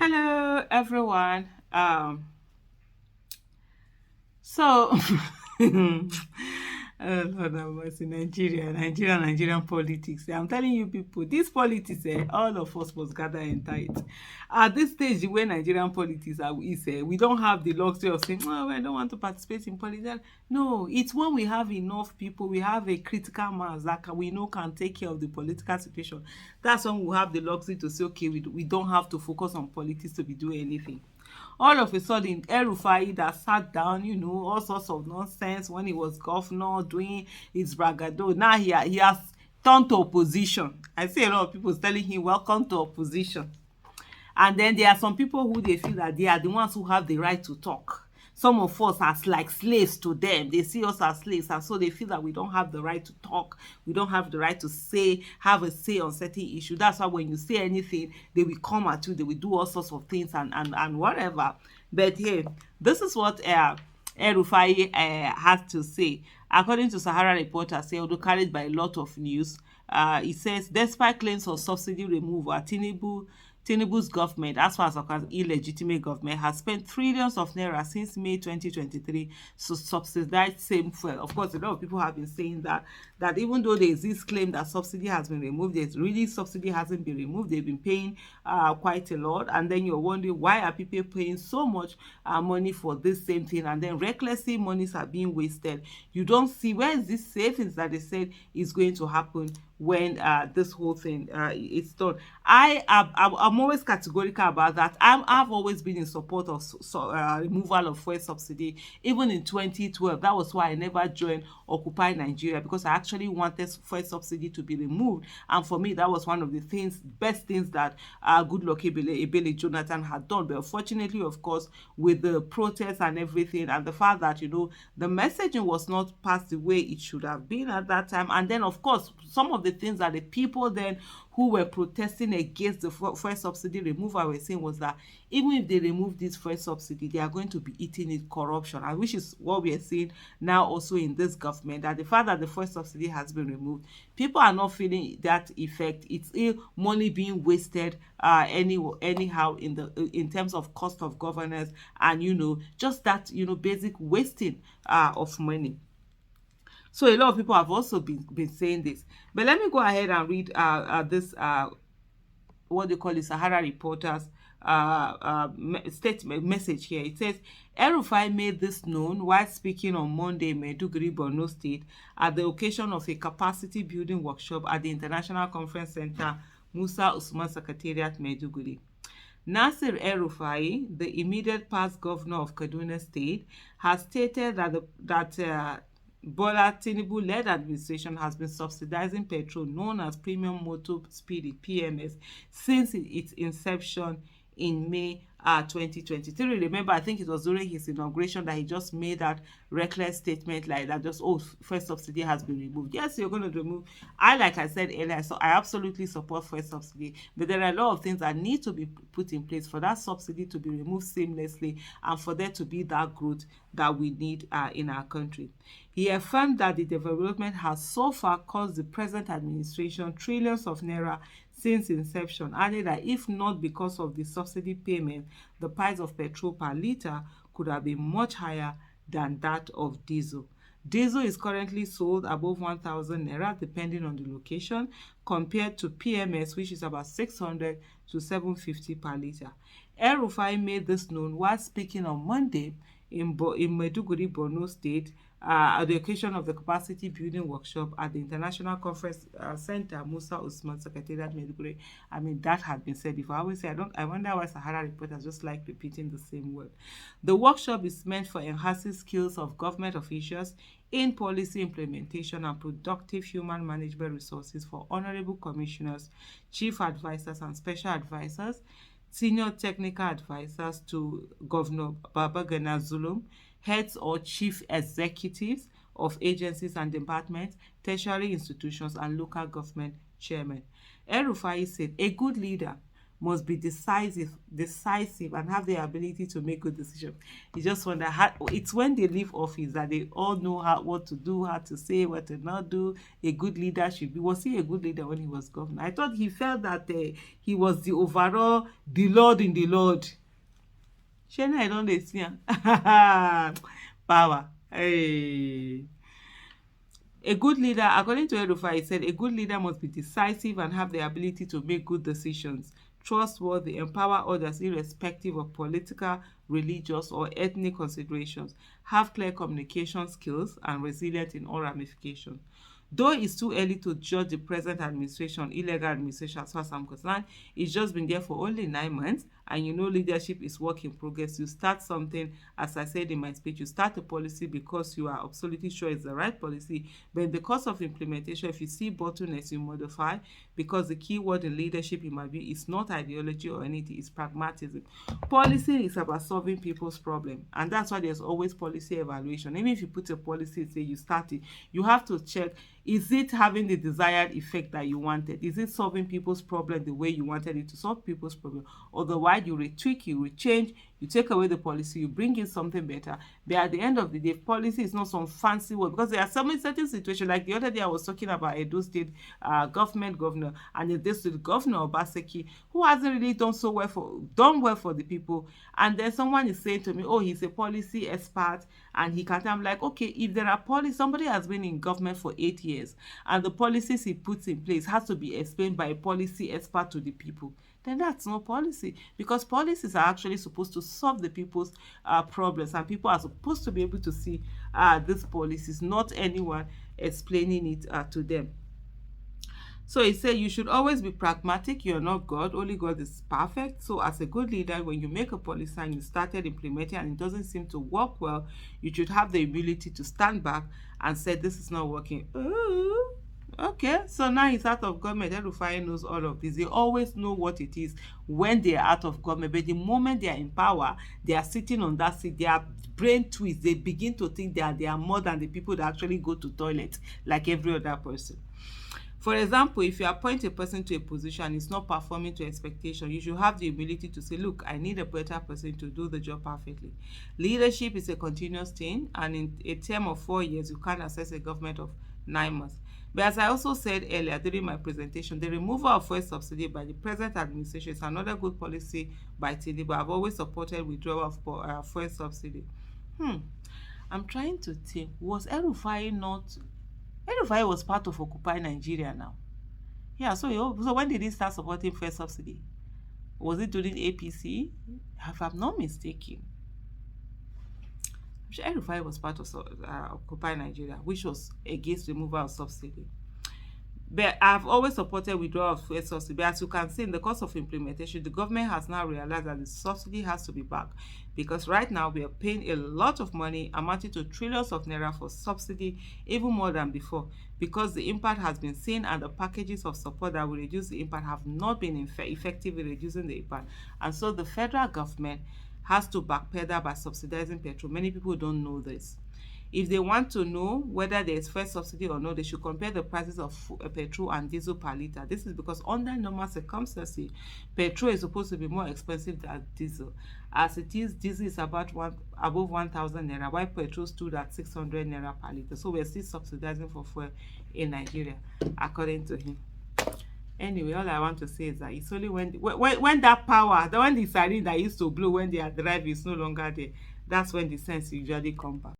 Hello, everyone. So, oh Lord have mercy, Nigerian politics. I'm telling you, people, this politics, all of us must gather and tie it. At this stage, where Nigerian politics we don't have the luxury of saying, "Oh, I don't want to participate in politics." No, it's when we have enough people, we have a critical mass that we know can take care of the political situation. That's when we have the luxury to say, "Okay, we don't have to focus on politics to be doing anything." All of a sudden, El-Rufai that sat down, all sorts of nonsense when he was governor doing his bragado. Now he has turned to opposition. I see a lot of people telling him, welcome to opposition. And then there are some people who they feel that they are the ones who have the right to talk. Some of us as like slaves to them. They see us as slaves, and so they feel that we don't have the right to talk. We don't have the right to have a say on certain issues. That's why when you say anything, they will come at you. They will do all sorts of things and whatever. But hey, this is what El-Rufai has to say. According to Sahara Reporters, although carried by a lot of news, it says, despite claims of subsidy removal, Tinubu's government, as far as illegitimate government, has spent trillions of naira since May 2023 to subsidize same fuel. Of course, a lot of people have been saying that even though there is this claim that subsidy has been removed, there's really subsidy hasn't been removed. They've been paying quite a lot, and then you're wondering, why are people paying so much money for this same thing, and then recklessly monies are being wasted. You don't see where is this savings that they said is going to happen when this whole thing is done. I'm always categorical about that. I've always been in support of removal of fuel subsidy. Even in 2012, that was why I never joined Occupy Nigeria, because I actually wanted fuel subsidy to be removed. And for me, that was one of the best things that Goodluck Ebele Jonathan had done. But unfortunately, of course, with the protests and everything, and the fact that the messaging was not passed the way it should have been at that time, and then of course some of the things that the people then who were protesting against the fuel subsidy removal were saying was that even if they remove this fuel subsidy, they are going to be eating it corruption, and which is what we are seeing now also in this government, that the fact that the fuel subsidy has been removed, people are not feeling that effect. It's money being wasted anyhow in terms of cost of governance, and just that basic wasting of money. So a lot of people have also been saying this. But let me go ahead and read this, what they call the Sahara Reporters statement message here. It says, El-Rufai made this known while speaking on Monday in Maiduguri, Borno State, at the occasion of a capacity building workshop at the International Conference Center, Musa Usman Secretariat, Maiduguri. Nasir El-Rufai, the immediate past governor of Kaduna State, has stated that Bola Tinubu-led administration has been subsidizing petrol known as Premium Motor Spirit (PMS) since its inception in May 2023. Remember, I think it was during his inauguration that he just made that reckless statement like that, just, oh, first subsidy has been removed. Yes, you're going to remove. Like I said earlier, so I absolutely support first subsidy, but there are a lot of things that need to be put in place for that subsidy to be removed seamlessly and for there to be that growth that we need in our country. He affirmed that the development has so far cost the present administration trillions of naira since inception, adding that if not because of the subsidy payment, the price of petrol per litre could have been much higher than that of diesel. Diesel is currently sold above 1,000 naira depending on the location, compared to PMS, which is about 600 to 750 per litre. El-Rufai made this known while speaking on Monday in Maiduguri, Borno State, at the occasion of the capacity building workshop at the International Conference Center, Musa Usman Secretariat, Maiduguri. I mean, that had been said before. I always say, I wonder why Sahara reporters just like repeating the same word. The workshop is meant for enhancing skills of government officials in policy implementation and productive human management resources for honorable commissioners, chief advisors, and special advisors, senior technical advisors to Governor Babagana Zulum, heads or chief executives of agencies and departments, tertiary institutions, and local government chairmen. El-Rufai said, a good leader must be decisive and have the ability to make good decisions. You just wonder how it's when they leave office that they all know what to do, how to say, what to not do. A good leader should be. Was he a good leader when he was governor? I thought he felt that he was the overall, the Lord in the Lord. Shey I don't dey see am. Power. Hey. A good leader, according to El-Rufai, he said, a good leader must be decisive and have the ability to make good decisions, trustworthy, empower others irrespective of political, religious, or ethnic considerations, have clear communication skills, and resilient in all ramifications. Though it's too early to judge the present administration, illegal administration, as far as I'm concerned, it's just been there for only 9 months, and you know leadership is work in progress. You start something, as I said in my speech, you start a policy because you are absolutely sure it's the right policy, but in the course of implementation, if you see bottlenecks, you modify, because the key word in leadership, in my view, is not ideology or anything, it's pragmatism. Policy is about solving people's problem, and that's why there's always policy evaluation. Even if you put a policy, say you start it, you have to check, is it having the desired effect that you wanted? Is it solving people's problem the way you wanted it to solve people's problem? Otherwise, you retweak, you rechange, you take away the policy, you bring in something better. But at the end of the day, policy is not some fancy word, because there are some certain situations, like the other day I was talking about Edo State governor, and this the governor Obaseki, who hasn't really done well for the people. And then someone is saying to me, oh, he's a policy expert and he can't. I'm like, okay, if there are somebody has been in government for 8 years and the policies he puts in place has to be explained by a policy expert to the people, then that's no policy, because policies are actually supposed to solve the people's problems, and people are supposed to be able to see these policies, not anyone explaining it to them. So he said you should always be pragmatic. You're not God. Only God is perfect. So as a good leader, when you make a policy and you started implementing and it doesn't seem to work well, you should have the ability to stand back and say, this is not working. Ooh. Okay, so now he's out of government. El-Rufai knows all of this. They always know what it is when they are out of government. But the moment they are in power, they are sitting on that seat. Their brain twists. They begin to think they are more than the people that actually go to toilet like every other person. For example, if you appoint a person to a position and it's not performing to expectation, you should have the ability to say, look, I need a better person to do the job perfectly. Leadership is a continuous thing, and in a term of 4 years, you can't assess a government of 9 months. But as I also said earlier during my presentation, the removal of fuel subsidy by the present administration is another good policy by Tinubu. I've always supported withdrawal of fuel subsidy. I'm trying to think, was El-Rufai not... El-Rufai was part of Occupy Nigeria now. Yeah, so when did he start supporting fuel subsidy? Was it during APC? If I'm not mistaken, I'm sure El-Rufai was part of Occupy Nigeria, which was against removal of subsidy. But I've always supported withdrawal of fuel subsidy. But as you can see, in the course of implementation, the government has now realized that the subsidy has to be back, because right now we are paying a lot of money, amounting to trillions of naira, for subsidy, even more than before, because the impact has been seen and the packages of support that will reduce the impact have not been effective in reducing the impact. And so the federal government has to backpedal by subsidizing petrol. Many people don't know this. If they want to know whether there is fuel subsidy or not, they should compare the prices of petrol and diesel per liter. This is because under normal circumstances, petrol is supposed to be more expensive than diesel. As it is, diesel is above 1,000 naira, while petrol stood at 600 naira per liter. So we're still subsidizing for fuel in Nigeria, according to him. Anyway, all I want to say is that it's only when that power, when the siren that used to blow when they are driving is no longer there, that's when the sense usually comes back.